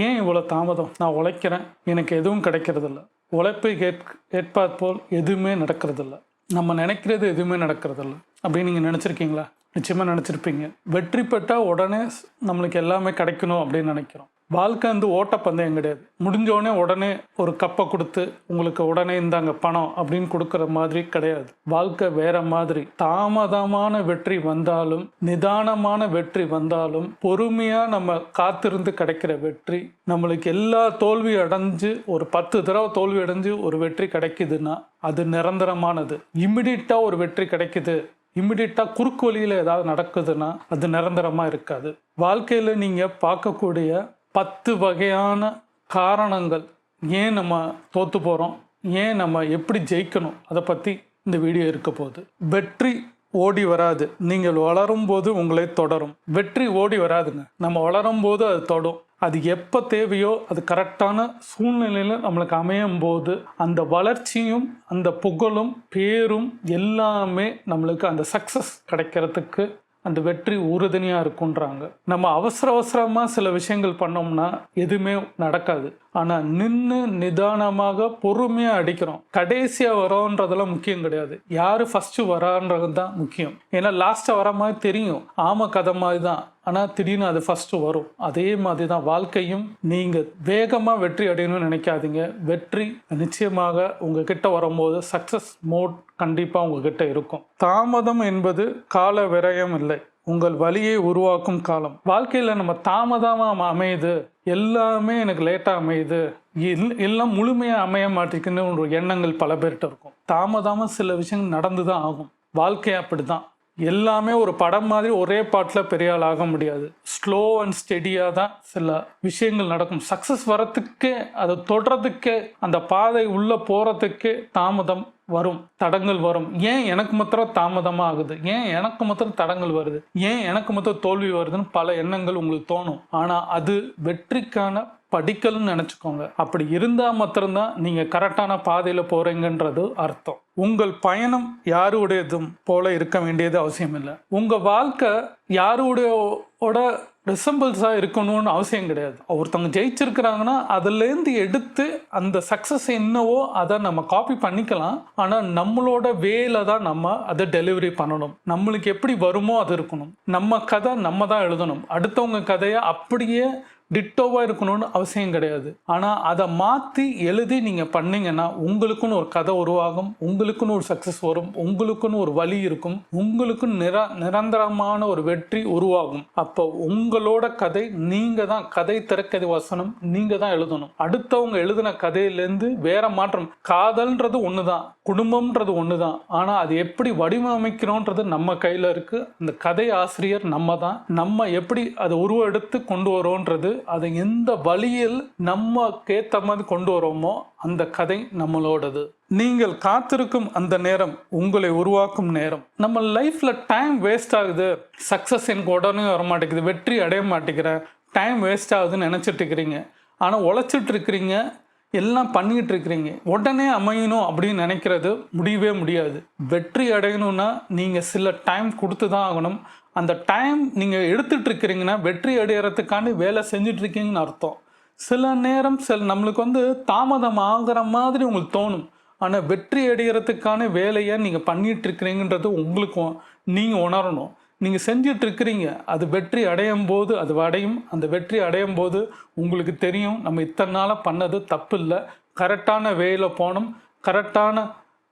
ஏன் இவ்வளோ தாமதம்? நான் உழைக்கிறேன், எனக்கு எதுவும் கிடைக்கிறதில்ல. உழைப்பை ஏற்பாற் போல் எதுவுமே நடக்கிறதில்ல. நம்ம நினைக்கிறது எதுவுமே நடக்கிறதில்ல அப்படின்னு நீங்கள் நினச்சிருக்கீங்களா? நிச்சயமாக நினச்சிருப்பீங்க. வெற்றி பெற்றால் உடனே நம்மளுக்கு எல்லாமே கிடைக்கணும் அப்படின்னு நினைக்கிறோம். வாழ்க்கை வந்து ஓட்டப்பந்தயம் கிடையாது. முடிஞ்சோடனே உடனே ஒரு கப்பை கொடுத்து உங்களுக்கு உடனே இந்தாங்க பணம் அப்படின்னு கொடுக்குற மாதிரி கிடையாது. வாழ்க்கை வேற மாதிரி. தாமதமான வெற்றி வந்தாலும், நிதானமான வெற்றி வந்தாலும், பொறுமையாக நம்ம காத்திருந்து கிடைக்கிற வெற்றி, நம்மளுக்கு எல்லா தோல்வி அடைஞ்சு ஒரு 10 தடவை தோல்வி அடைஞ்சு ஒரு வெற்றி கிடைக்குதுன்னா அது நிரந்தரமானது. இமிடியட்டாக ஒரு வெற்றி கிடைக்குது, இம்மிடியட்டாக குறுக்கு வழியில் ஏதாவது நடக்குதுன்னா அது நிரந்தரமாக இருக்காது. வாழ்க்கையில் நீங்கள் பார்க்கக்கூடிய 10 வகையான காரணங்கள் ஏன் நம்ம தோற்று போகிறோம், ஏன் நம்ம எப்படி ஜெயிக்கணும், அதை பற்றி இந்த வீடியோ இருக்க போகுது. வெற்றி ஓடி வராது, நீங்கள் வளரும் போது உங்களை தொடரும். வெற்றி ஓடி வராதுங்க, நம்ம வளரும் போது அது தொடும். அது எப்போ தேவையோ அது கரெக்டான சூழ்நிலையில் நம்மளுக்கு அமையும் போது அந்த வளர்ச்சியும் அந்த புகழும் பேரும் எல்லாமே நம்மளுக்கு அந்த சக்ஸஸ் கிடைக்கிறதுக்கு அந்த வெற்றி உறுதுணையாக இருக்குன்றாங்க. நம்ம அவசரமாக சில விஷயங்கள் பண்ணோம்னா எதுவுமே நடக்காது. ஆனால் நின்று நிதானமாக பொறுமையாக அடிக்கிறோம். கடைசியாக வரோன்றதெல்லாம் முக்கியம் கிடையாது, யார் ஃபஸ்ட்டு வரான்றது தான் முக்கியம். ஏன்னா லாஸ்ட்டாக வர மாதிரி தெரியும், ஆமாம் கதை மாதிரி தான், ஆனால் திடீர்னு அது ஃபஸ்ட்டு வரும். அதே மாதிரி தான் வாழ்க்கையும். நீங்கள் வேகமாக வெற்றி அடையணும்னு நினைக்காதீங்க. வெற்றி நிச்சயமாக உங்ககிட்ட வரும்போது சக்ஸஸ் மோட் கண்டிப்பாக உங்ககிட்ட இருக்கும். தாமதம் என்பது கால விரயம் இல்லை, உங்கள் வழியை உருவாக்கும் காலம். வாழ்க்கையில் நம்ம தாமதமாக அமையுது, எல்லாமே எனக்கு லேட்டாக அமையுது, எல்லாம் முழுமையாக அமைய மாட்டேங்குன்னு ஒரு எண்ணங்கள் பல பேர்கிட்ட இருக்கும். தாமதமாக சில விஷயங்கள் நடந்து தான் ஆகும். வாழ்க்கை அப்படி தான். எல்லாமே ஒரு படம் மாதிரி ஒரே பாட்டில் பெரிய ஆள் ஆக முடியாது. ஸ்லோ அண்ட் ஸ்டெடியாக தான் சில விஷயங்கள் நடக்கும். சக்ஸஸ் வரத்துக்கே, அதை தொடர்றதுக்கே, அந்த பாதை உள்ளே போகிறதுக்கே தாமதம் வரும், தடங்கள் வரும். ஏன் எனக்கு மாத்திரம் தாமதமாக ஆகுது, ஏன் எனக்கு மாத்திரம் தடங்கள் வருது, ஏன் எனக்கு மாத்திரம் தோல்வி வருதுன்னு பல எண்ணங்கள் உங்களுக்கு தோணும். ஆனால் அது வெற்றிக்கான படிக்கல்னு நினச்சிக்கோங்க. அப்படி இருந்தால் மாத்திரம்தான் நீங்கள் கரெக்டான பாதையில் போகிறீங்கன்றது அர்த்தம். உங்கள் பயணம் யாருடையதும் போல இருக்க வேண்டியது அவசியம் இல்லை. உங்கள் வாழ்க்கை யாருடைய ரிசம்பிள்ஸாக இருக்கணும்னு அவசியம் கிடையாது. ஒருத்தவங்க ஜெயிச்சிருக்கிறாங்கன்னா அதுலேருந்து எடுத்து அந்த சக்ஸஸ் என்னவோ அதை நம்ம காப்பி பண்ணிக்கலாம். ஆனால் நம்மளோட வேலை தான் நம்ம அதை டெலிவரி பண்ணணும். நம்மளுக்கு எப்படி வருமோ அது இருக்கணும். நம்ம கதை நம்ம தான் எழுதணும். அடுத்தவங்க கதையை அப்படியே டிட்டோவாக இருக்கணும்னு அவசியம் கிடையாது. ஆனால் அதை மாற்றி எழுதி நீங்கள் பண்ணிங்கன்னா உங்களுக்குன்னு ஒரு கதை உருவாகும், உங்களுக்குன்னு ஒரு சக்ஸஸ் வரும், உங்களுக்குன்னு ஒரு வழி இருக்கும், உங்களுக்குன்னு நிரந்தரமான ஒரு வெற்றி உருவாகும். அப்போ உங்களோட கதை நீங்கள் தான், கதை திரைக்கதை வசனம் நீங்கள் தான் எழுதணும். அடுத்தவங்க எழுதின கதையிலேருந்து வேற மாற்றம். காதல்ன்றது ஒன்று தான், குடும்பம்ன்றது ஒன்று தான், ஆனால் அது எப்படி வடிவமைக்கிறோன்றது நம்ம கையில் இருக்குது. அந்த கதை ஆசிரியர் நம்ம தான். நம்ம எப்படி அதை உருவம் எடுத்து கொண்டு வரோன்றது, அதை எந்த வழியில் நம்ம கேத்த மாதிரி கொண்டு வரோமோ அந்த கதை நம்மளோடது. நீங்கள் காத்திருக்கும் அந்த நேரம் உங்களை உருவாக்கும் நேரம். நம்ம லைஃப்ல டைம் வேஸ்ட் ஆகுது, சக்சஸ் எனக்கு உடனே வர மாட்டேங்குது, வெற்றி அடைய மாட்டேங்கிறேன், டைம் வேஸ்ட் ஆகுதுன்னு நினைச்சிட்டு இருக்கிறீங்க. ஆனால் உழைச்சிட்டு இருக்கிறீங்க, எல்லாம் பண்ணிக்கிட்டு இருக்கிறீங்க. உடனே அமையணும் அப்படின்னு நினைக்கிறது முடியவே முடியாது. வெற்றி அடையணும்னா நீங்கள் சில டைம் கொடுத்து தான் ஆகணும். அந்த டைம் நீங்கள் எடுத்துகிட்டு இருக்கிறீங்கன்னா வெற்றி அடையிறதுக்காண்டி வேலை செஞ்சிட்ருக்கீங்கன்னு அர்த்தம். சில நேரம் நம்மளுக்கு வந்து தாமதம் ஆகிற மாதிரி உங்களுக்கு தோணும். ஆனால் வெற்றி அடைகிறதுக்கான வேலையை நீங்கள் பண்ணிகிட்டு இருக்கிறீங்கன்றது உங்களுக்கு நீங்கள் உணரணும். நீங்கள் செஞ்சிட்ருக்கிறீங்க, அது வெற்றி அடையும் போது அது அடையும். அந்த வெற்றி அடையும் போது உங்களுக்கு தெரியும் நம்ம இத்தனை நாளாக பண்ணது தப்பு இல்லை, கரெக்டான வேலையில் போனோம், கரெக்டான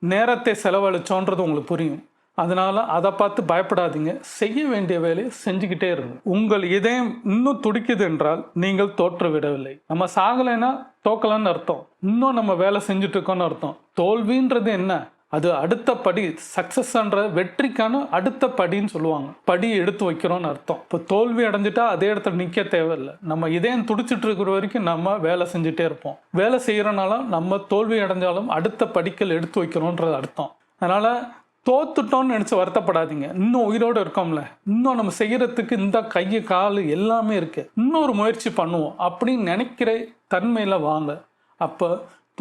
நேரத்தை செலவழிச்சோன்றது உங்களுக்கு புரியும். அதனால் அதை பார்த்து பயப்படாதீங்க, செய்ய வேண்டிய வேலையை செஞ்சுக்கிட்டே இருங்க. உங்கள் இதயம் இன்னும் துடிக்குது என்றால் நீங்கள் தோற்று விடவில்லை. நம்ம சாகலைன்னா தோக்கலன்னு அர்த்தம், இன்னும் நம்ம வேலை செஞ்சுட்டு இருக்கோன்னு அர்த்தம். தோல்வின்றது என்ன, அது அடுத்த படி. சக்ஸஸ்ன்ற வெற்றிக்கான அடுத்த படின்னு சொல்லுவாங்க. படி எடுத்து வைக்கிறோன்னு அர்த்தம். இப்போ தோல்வி அடைஞ்சிட்டா அதே இடத்துல நிற்க தேவையில்லை. நம்ம இதயம் துடிச்சிட்டு இருக்கிற வரைக்கும் நம்ம வேலை செஞ்சுட்டே இருப்போம். வேலை செய்கிறனால நம்ம தோல்வி அடைஞ்சாலும் அடுத்த படிக்கல் எடுத்து வைக்கிறோன்றது அர்த்தம். அதனால் தோத்துட்டோன்னு நினச்சி வருத்தப்படாதீங்க. இன்னும் உயிரோடு இருக்கோம்ல, இன்னும் நம்ம செய்கிறதுக்கு இந்த கை கால் எல்லாமே இருக்குது, இன்னொரு முயற்சி பண்ணுவோம் அப்படின்னு நினைக்கிற தன்மையில் வாங்க. அப்போ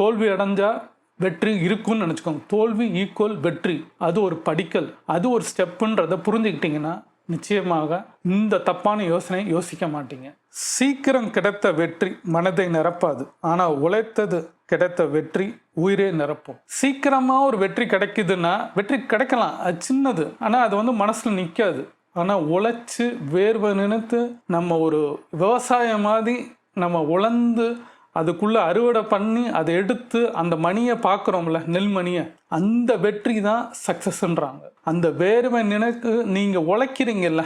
தோல்வி அடைஞ்சால் வெற்றி இருக்குன்னு நினச்சிக்கோங்க. தோல்வி ஈக்குவல் வெற்றி, அது ஒரு படிக்கல், அது ஒரு ஸ்டெப்புன்றதை புரிஞ்சுக்கிட்டிங்கன்னா நிச்சயமாக இந்த தப்பான யோசனை யோசிக்க மாட்டீங்க. சீக்கிரம் கிடைத்த வெற்றி மனதை நிரப்பாது, ஆனால் உழைத்தது கிடைத்த வெற்றி உயிரே நிரப்பும். சீக்கிரமா ஒரு வெற்றி கிடைக்குதுன்னா, வெற்றி கிடைக்கலாம், அது சின்னது, ஆனால் அது வந்து மனசுல நிற்காது. ஆனால் உழைச்சி வேர்வை நினைத்து நம்ம ஒரு விவசாயம் மாதிரி நம்ம உழந்து அதுக்குள்ளே அறுவடை பண்ணி அதை எடுத்து அந்த மணியை பார்க்குறோம்ல, நெல் மணியை, அந்த வெற்றி தான் சக்ஸஸ்ன்றாங்க. அந்த வேர்வை நினைத்து நீங்கள் உழைக்கிறீங்கல்ல,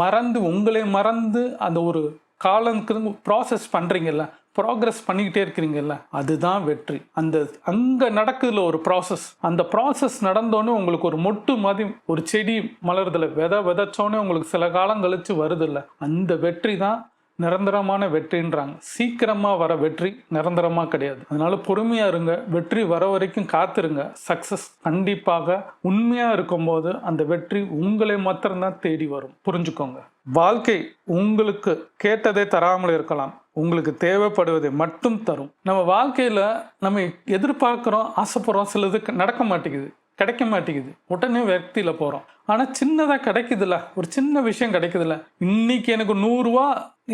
மறந்து உங்களே மறந்து அந்த ஒரு காலத்துக்கு ப்ராசஸ் பண்ணுறீங்கல்ல, ப்ராக்ரஸ் பண்ணிக்கிட்டே இருக்கிறீங்கல்ல, அதுதான் வெற்றி. அந்த அங்கே நடக்குதுல ஒரு ப்ராசஸ், அந்த ப்ராசஸ் நடந்தோடனே உங்களுக்கு ஒரு மொட்டு மாதிரி ஒரு செடி மலருதில்ல, விதைச்சோன்னே உங்களுக்கு சில காலம் கழிச்சு வருதில்ல, அந்த வெற்றி தான் நிரந்தரமான வெற்றின்றாங்க. சீக்கிரமாக வர வெற்றி நிரந்தரமாக கிடையாது. அதனால பொறுமையாக இருங்க, வெற்றி வர வரைக்கும் காத்திருங்க. சக்ஸஸ் கண்டிப்பாக உண்மையாக இருக்கும்போது அந்த வெற்றி உங்களை மாத்திரம்தான் தேடி வரும். புரிஞ்சுக்கோங்க. வாழ்க்கை உங்களுக்கு கேட்டதை தராமல் இருக்கலாம், உங்களுக்கு தேவைப்படுவதை மட்டும் தரும். நம்ம வாழ்க்கையில் நம்ம எதிர்பார்க்குறோம், ஆசைப்படுறோம், சிலது நடக்க மாட்டேங்குது, கிடைக்க மாட்டேங்குது, உடனே விரக்தியில் போகிறோம். ஆனால் சின்னதாக கிடைக்குதுல்ல, ஒரு சின்ன விஷயம் கிடைக்குதுல்ல, இன்னைக்கு எனக்கு 100 ரூபா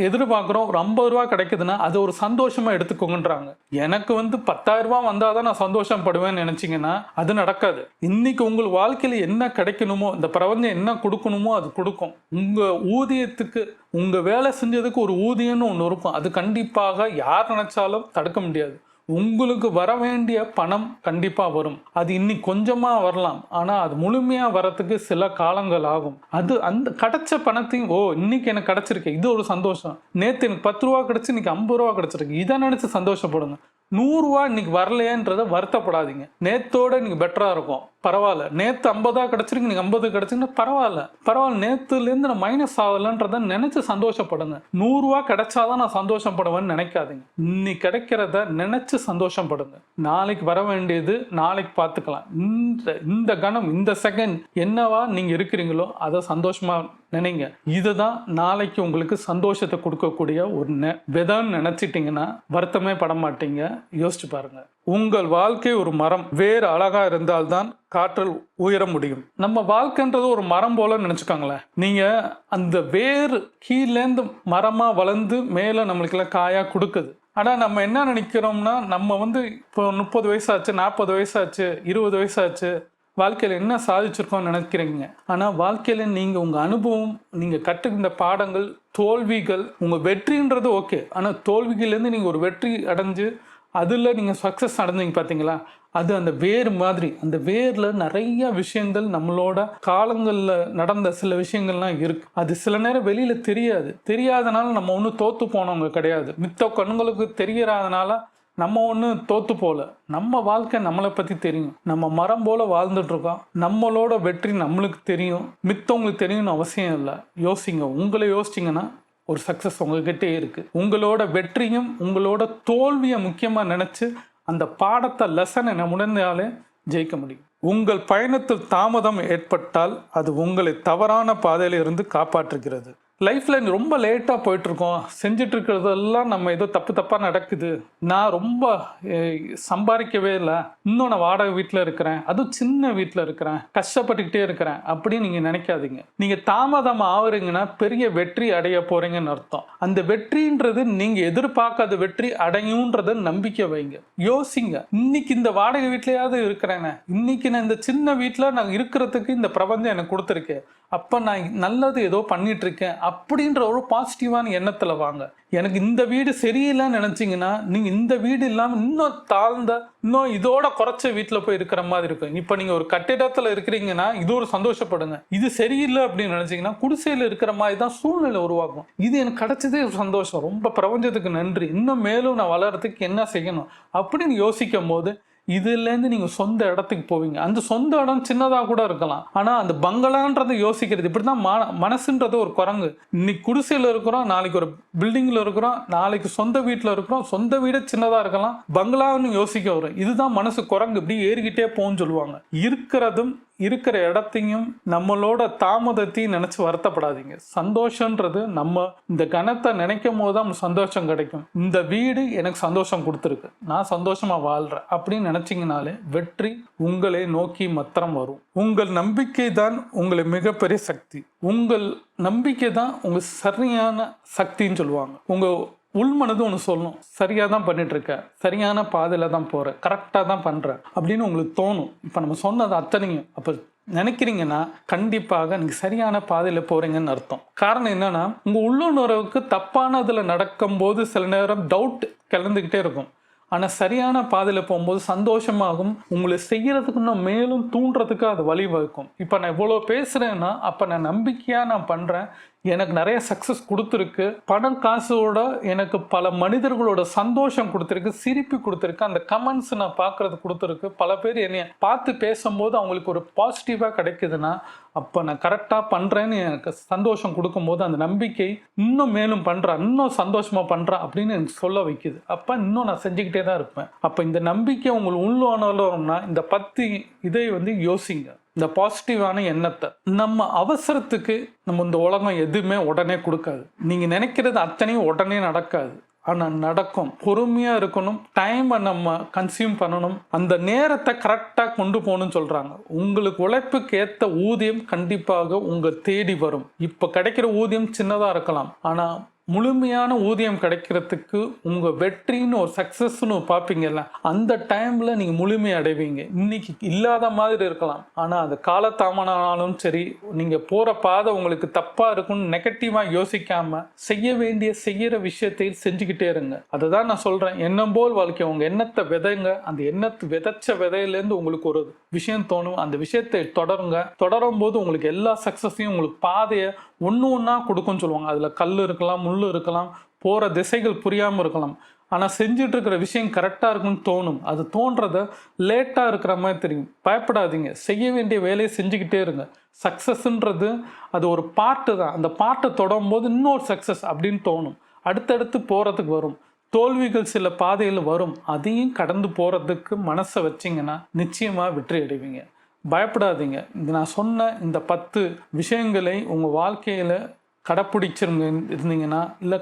எதிர்பார்க்குறோம், ஒரு 50 ரூபா கிடைக்குதுன்னா அது ஒரு சந்தோஷமாக எடுத்துக்கோங்கன்றாங்க. எனக்கு வந்து 10,000 ரூபா வந்தால் தான் நான் சந்தோஷப்படுவேன்னு நினச்சிங்கன்னா அது நடக்காது. இன்னைக்கு உங்கள் வாழ்க்கையில் என்ன கிடைக்கணுமோ, இந்த பிரபஞ்சம் என்ன கொடுக்கணுமோ அது கொடுக்கும். உங்கள் ஊதியத்துக்கு, உங்கள் வேலை செஞ்சதுக்கு ஒரு ஊதியம்னு ஒன்று இருக்கும், அது கண்டிப்பாக யார் நினச்சாலும் தடுக்க முடியாது. உங்களுக்கு வர வேண்டிய பணம் கண்டிப்பாக வரும். அது இன்னைக்கு கொஞ்சமாக வரலாம், ஆனால் அது முழுமையாக வரத்துக்கு சில காலங்கள் ஆகும். அது அந்த கிடைச்ச பணத்தையும், இன்னைக்கு எனக்கு கிடைச்சிருக்கு, இது ஒரு சந்தோஷம். நேற்று எனக்கு 10 ரூபா கிடைச்சி இன்னைக்கு 50 ரூபா கிடைச்சிருக்கு, இதை நினச்சி சந்தோஷப்படுங்க. 100 ரூபா இன்னைக்கு வரலையேன்றதை வருத்தப்படாதீங்க. நேத்தோட நீங்க பெட்டரா இருக்கும், பரவாயில்ல. நேற்று 50 கிடைச்சிருக்கு, நீங்க 50 கிடைச்சிங்கன்னா பரவாயில்ல. நேற்றுலேருந்து நான் மைனஸ் ஆகலன்றத நினைச்சு சந்தோஷப்படுங்க. 100 ரூபா கிடைச்சாதான் நான் சந்தோஷப்படுவேன்னு நினைக்காதீங்க. இன்னைக்கு கிடைக்கிறத நினைச்சு சந்தோஷப்படுங்க. நாளைக்கு வர வேண்டியது நாளைக்கு பார்த்துக்கலாம். இந்த கணம், இந்த செகண்ட் என்னவா நீங்க இருக்கிறீங்களோ அதை சந்தோஷமா நினைங்க. இதுதான் நாளைக்கு உங்களுக்கு சந்தோஷத்தை கொடுக்கக்கூடிய ஒரு விதம்னு நினைச்சிட்டிங்கன்னா வருத்தமே பட மாட்டீங்க. யோசிச்சு பாருங்க. உங்கள் வாழ்க்கை ஒரு மரம், வேறு அழகா இருந்தால்தான் காற்றில் உயர முடியும். நம்ம வாழ்க்கைன்றது ஒரு மரம் போல நினைச்சுக்காங்களேன். நீங்க அந்த வேறு கீழேந்து மரமா வளர்ந்து மேல நம்மளுக்கெல்லாம் காயா கொடுக்குது. ஆனால் நம்ம என்ன நினைக்கிறோம்னா, நம்ம வந்து இப்போ 30 வயசாச்சு, 40 வயசாச்சு, 20 வயசாச்சு, வாழ்க்கையில் என்ன சாதிச்சிருக்கோம்னு நினைக்கிறீங்க. ஆனால் வாழ்க்கையில் நீங்கள் உங்கள் அனுபவம், நீங்கள் கற்றுக்கின்ற பாடங்கள், தோல்விகள், உங்கள் வெற்றின்றது ஓகே, ஆனால் தோல்விகள்லேருந்து நீங்கள் ஒரு வெற்றி அடைஞ்சு அதில் நீங்கள் சக்ஸஸ் அடைஞ்சிங்க பார்த்தீங்களா, அது அந்த வேர் மாதிரி. அந்த வேரில் நிறைய விஷயங்கள் நம்மளோட காலங்களில் நடந்த சில விஷயங்கள்லாம் இருக்குது. அது சில நேரம் வெளியில் தெரியாதனால நம்ம ஒன்றும் தோற்று போனவங்க கிடையாது. மித்த கண்களுக்கு தெரியறதுனால நம்ம ஒன்றும் தோற்று போல. நம்ம வாழ்க்கை நம்மளை பற்றி தெரியும். நம்ம மரம் போல் வாழ்ந்துட்டுருக்கோம். நம்மளோட வெற்றி நம்மளுக்கு தெரியும், மித்தவங்களுக்கு தெரியும்னு அவசியம் இல்லை. யோசிங்க. உங்களை யோசிச்சிங்கன்னா ஒரு சக்ஸஸ் உங்ககிட்டே இருக்குது. உங்களோட வெற்றியும் உங்களோட தோல்வியை முக்கியமாக நினச்சி அந்த பாடத்தை, லெசனை உணர்ந்தாலே ஜெயிக்க முடியும். உங்கள் பயணத்தில் தாமதம் ஏற்பட்டால் அது உங்களை தவறான பாதையில் இருந்து காப்பாற்றுகிறது. லைஃப்பில் ரொம்ப லேட்டாக போயிட்டுருக்கோம், செஞ்சுட்டு இருக்கிறதெல்லாம் நம்ம ஏதோ தப்பாக நடக்குது, நான் ரொம்ப சம்பாதிக்கவே இல்லை, இன்னும் நான் வாடகை வீட்டில் இருக்கிறேன், அதுவும் சின்ன வீட்டில் இருக்கிறேன், கஷ்டப்பட்டுக்கிட்டே இருக்கிறேன் அப்படின்னு நீங்கள் நினைக்காதீங்க. நீங்கள் தாமதம் ஆகுறீங்கன்னா பெரிய வெற்றி அடைய போகிறீங்கன்னு அர்த்தம். அந்த வெற்றின்றது நீங்கள் எதிர்பார்க்காத வெற்றி அடையும்ன்றத நம்பிக்கை வைங்க. யோசிங்க. இன்னைக்கு இந்த வாடகை வீட்லையாவது இருக்கிறேங்க, இன்னைக்கு நான் இந்த சின்ன வீட்டில் நான் இருக்கிறதுக்கு இந்த பிரபஞ்சம் எனக்கு கொடுத்துருக்கேன், அப்போ நான் நல்லது ஏதோ பண்ணிட்டு இருக்கேன் அப்படின்ற ஒரு பாசிட்டிவான எண்ணத்தில் வாங்க. எனக்கு இந்த வீடு சரியில்லைன்னு நினச்சிங்கன்னா நீங்கள் இந்த வீடு இல்லாமல் இன்னும் தாழ்ந்த, இன்னும் இதோட குறைச்ச வீட்டில் போய் இருக்கிற மாதிரி இருக்கும். இப்போ நீங்கள் ஒரு கட்டிடத்தில் இருக்கிறீங்கன்னா இது ஒரு சந்தோஷப்படுங்க. இது சரியில்லை அப்படின்னு நினச்சிங்கன்னா குடிசையில் இருக்கிற மாதிரி தான் சூழ்நிலை உருவாக்கும். இது எனக்கு கிடைச்சதே ஒரு சந்தோஷம், ரொம்ப பிரபஞ்சத்துக்கு நன்றி, இன்னும் மேலும் நான் வளர்கிறதுக்கு என்ன செய்யணும் அப்படின்னு யோசிக்கும் போது இதுலேருந்து நீங்கள் சொந்த இடத்துக்கு போவீங்க. அந்த சொந்த இடம் சின்னதாக கூட இருக்கலாம், ஆனால் அந்த பங்களான்றதை யோசிக்கிறது. இப்படி தான் மனசுன்றது ஒரு குரங்கு. இன்னைக்கு குடிசையில் இருக்கிறோம், நாளைக்கு ஒரு பில்டிங்கில் இருக்கிறோம், நாளைக்கு சொந்த வீட்டில் இருக்கிறோம், சொந்த வீடு சின்னதாக இருக்கலாம், பங்களான்னு யோசிக்க வரும். இதுதான் மனசு குரங்கு, இப்படி ஏறிக்கிட்டே போன்னு சொல்லுவாங்க. இருக்கிறதும் இருக்கிற இடத்தையும் நம்மளோட தாமதத்தையும் நினைச்சு வருத்தப்படாதீங்க. சந்தோஷன்றது நம்ம இந்த கணத்தை நினைக்கும் போது தான் சந்தோஷம் கிடைக்கும். இந்த வீடு எனக்கு சந்தோஷம் கொடுத்துருக்கு, நான் சந்தோஷமா வாழ்றேன் அப்படின்னு நினைச்சீங்கனாலே வெற்றி உங்களை நோக்கி மாத்திரம் வரும். உங்கள் நம்பிக்கை தான் உங்களை மிகப்பெரிய சக்தி. உங்கள் நம்பிக்கை தான் உங்க சரியான சக்தின்னு சொல்லுவாங்க. உங்க உள்மனது ஒன்று சொல்லணும், சரியாக தான் பண்ணிட்டு இருக்க, சரியான பாதையில் தான் போகிற, கரெக்டாக தான் பண்ணுற அப்படின்னு உங்களுக்கு தோணும். இப்போ நம்ம சொன்னது அத்தனையும் அப்போ நினைக்கிறீங்கன்னா கண்டிப்பாக நீங்கள் சரியான பாதையில் போகிறீங்கன்னு அர்த்தம். காரணம் என்னன்னா, உங்கள் உள்ளுணர்வுக்கு தப்பானதில் நடக்கும்போது சில நேரம் டவுட் கிளந்துக்கிட்டே இருக்கும். ஆனால் சரியான பாதையில் போகும்போது சந்தோஷமாகும். உங்களை செய்கிறதுக்கு இன்னும் மேலும் தூண்டுறதுக்கு அது வழிவகுக்கும். இப்போ நான் இவ்வளோ பேசுகிறேன்னா அப்போ நான் நம்பிக்கையாக நான் பண்ணுறேன். எனக்கு நிறைய சக்ஸஸ் கொடுத்துருக்கு. பணம் காசோட எனக்கு பல மனிதர்களோட சந்தோஷம் கொடுத்துருக்கு, சிரிப்பு கொடுத்துருக்கு, அந்த கமெண்ட்ஸ் நான் பார்க்கறது கொடுத்துருக்கு. பல பேர் என்னை பார்த்து பேசும்போது அவங்களுக்கு ஒரு பாசிட்டிவாக கிடைக்குதுன்னா அப்போ நான் கரெக்டாக பண்ணுறேன்னு எனக்கு சந்தோஷம் கொடுக்கும்போது அந்த நம்பிக்கை இன்னும் மேலும் பண்ணுறேன், இன்னும் சந்தோஷமாக பண்ணுறேன் அப்படின்னு எனக்கு சொல்ல வைக்குது. அப்போ இன்னும் நான் செஞ்சுக்கிட்டே தான் இருப்பேன். அப்போ இந்த நம்பிக்கை உங்களுக்கு உள்ளோனா இந்த 10 இதை யோசிங்க. இந்த பாசிட்டிவான எண்ணத்தை நம்ம அவசரத்துக்கு நம்ம இந்த உலகம் எதுவுமே உடனே கொடுக்காது. நீங்கள் நினைக்கிறது அத்தனையும் உடனே நடக்காது, ஆனால் நடக்கும். பொறுமையாக இருக்கணும், டைமை நம்ம கன்சியூம் பண்ணணும், அந்த நேரத்தை கரெக்டாக கொண்டு போகணும்னு சொல்கிறாங்க. உங்களுக்கு உழைப்புக்கு ஏற்ற ஊதியம் கண்டிப்பாக உங்கள் தேடி வரும். இப்போ கிடைக்கிற ஊதியம் சின்னதாக இருக்கலாம், ஆனால் முழுமையான ஊதியம் கிடைக்கிறதுக்கு உங்கள் வெற்றின்னு ஒரு சக்ஸஸ்ன்னு பார்ப்பீங்கல்ல, அந்த டைமில் நீங்கள் முழுமை அடைவீங்க. இன்னைக்கு இல்லாத மாதிரி இருக்கலாம், ஆனால் அது காலத்தாமனாலும் சரி, நீங்கள் போகிற பாதை உங்களுக்கு தப்பாக இருக்குன்னு நெகட்டிவாக யோசிக்காமல் செய்கிற விஷயத்தை செஞ்சுக்கிட்டே இருங்க. அதை தான் நான் சொல்கிறேன், எண்ணம் போல் வாழ்க்கை. உங்கள் எண்ணத்தை விதைங்க. அந்த எண்ணத்தை விதைச்ச விதையிலேருந்து உங்களுக்கு ஒரு விஷயம் தோணும், அந்த விஷயத்தை தொடருங்க. தொடரும் போது உங்களுக்கு எல்லா சக்ஸஸையும் உங்களுக்கு பாதையை ஒன்று ஒன்றா கொடுக்குன்னு சொல்லுவாங்க. அதில் கல் இருக்கலாம், முள் இருக்கலாம், போகிற திசைகள் புரியாமல் இருக்கலாம், ஆனால் செஞ்சுட்டு இருக்கிற விஷயம் கரெக்டாக இருக்குன்னு தோணும். அது தோன்றத லேட்டாக இருக்கிற மாதிரி தெரியும். பயப்படாதீங்க, செய்ய வேண்டிய வேலையை செஞ்சுக்கிட்டே இருங்க. சக்ஸஸ்ன்றது அது ஒரு பார்ட்டு தான். அந்த பார்ட்டை தொடரும் போது இன்னொரு சக்ஸஸ் அப்படின்னு தோணும். அடுத்தடுத்து போகிறதுக்கு வரும். தோல்விகள் சில பாதையில் வரும், அதையும் கடந்து போகிறதுக்கு மனசை வச்சிங்கன்னா நிச்சயமாக வெற்றி அடைவீங்க. பயப்படாதீங்க. நான் சொன்ன இந்த 10 விஷயங்களை உங்கள் வாழ்க்கையில் இருந்தீங்கன்னா, இல்லை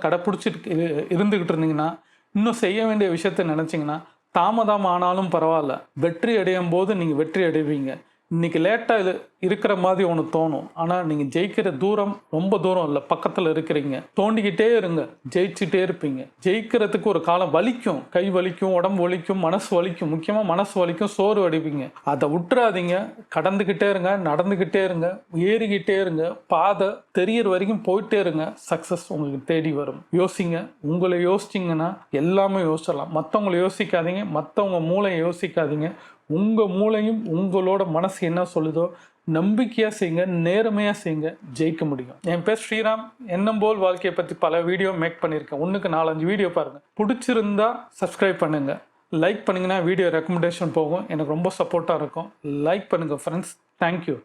இருந்துக்கிட்டு இருந்தீங்கன்னா, இன்னும் செய்ய வேண்டிய விஷயத்தை நினச்சிங்கன்னா தாமதம் ஆனாலும் பரவாயில்ல, வெற்றி அடையும் போது நீங்கள் வெற்றி அடைவீங்க. இன்றைக்கி லேட்டாக இருக்கிற மாதிரி ஒன்று தோணும், ஆனால் நீங்கள் ஜெயிக்கிற தூரம் ரொம்ப தூரம் இல்லை, பக்கத்தில் இருக்கிறீங்க. தோண்டிக்கிட்டே இருங்க, ஜெயிச்சுட்டே இருப்பீங்க. ஜெயிக்கிறதுக்கு ஒரு காலம் வலிக்கும், கை வலிக்கும், உடம்பு வலிக்கும், மனசு வலிக்கும், முக்கியமாக மனசு வலிக்கும், சோறு அடிப்பீங்க. அதை விட்டுறாதீங்க, கடந்துக்கிட்டே இருங்க, நடந்துக்கிட்டே இருங்க, ஏறிக்கிட்டே இருங்க, பாதை தெரியற வரைக்கும் போயிட்டே இருங்க. சக்ஸஸ் உங்களுக்கு தேடி வரும். யோசிங்க. உங்களை யோசிச்சிங்கன்னா எல்லாமே யோசிச்சலாம். மற்றவங்களை யோசிக்காதீங்க, மற்றவங்க மூளையை யோசிக்காதீங்க. உங்கள் மூளையும் உங்களோட மனசு என்ன சொல்லுதோ நம்பிக்கையாக செய்யுங்க, நேர்மையாக செய்யுங்க, ஜெயிக்க முடியும். என் பேர் ஸ்ரீராம். எண்ணம் போல் வாழ்க்கையை பற்றி பல வீடியோ மேக் பண்ணியிருக்கேன். 1க்கு 4-5 வீடியோ பாருங்கள். பிடிச்சிருந்தா சப்ஸ்கிரைப் பண்ணுங்கள். லைக் பண்ணிங்கன்னா வீடியோ ரெக்கமெண்டேஷன் போகும், எனக்கு ரொம்ப சப்போர்ட்டாக இருக்கும். லைக் பண்ணுங்கள் ஃப்ரெண்ட்ஸ். தேங்க்யூ.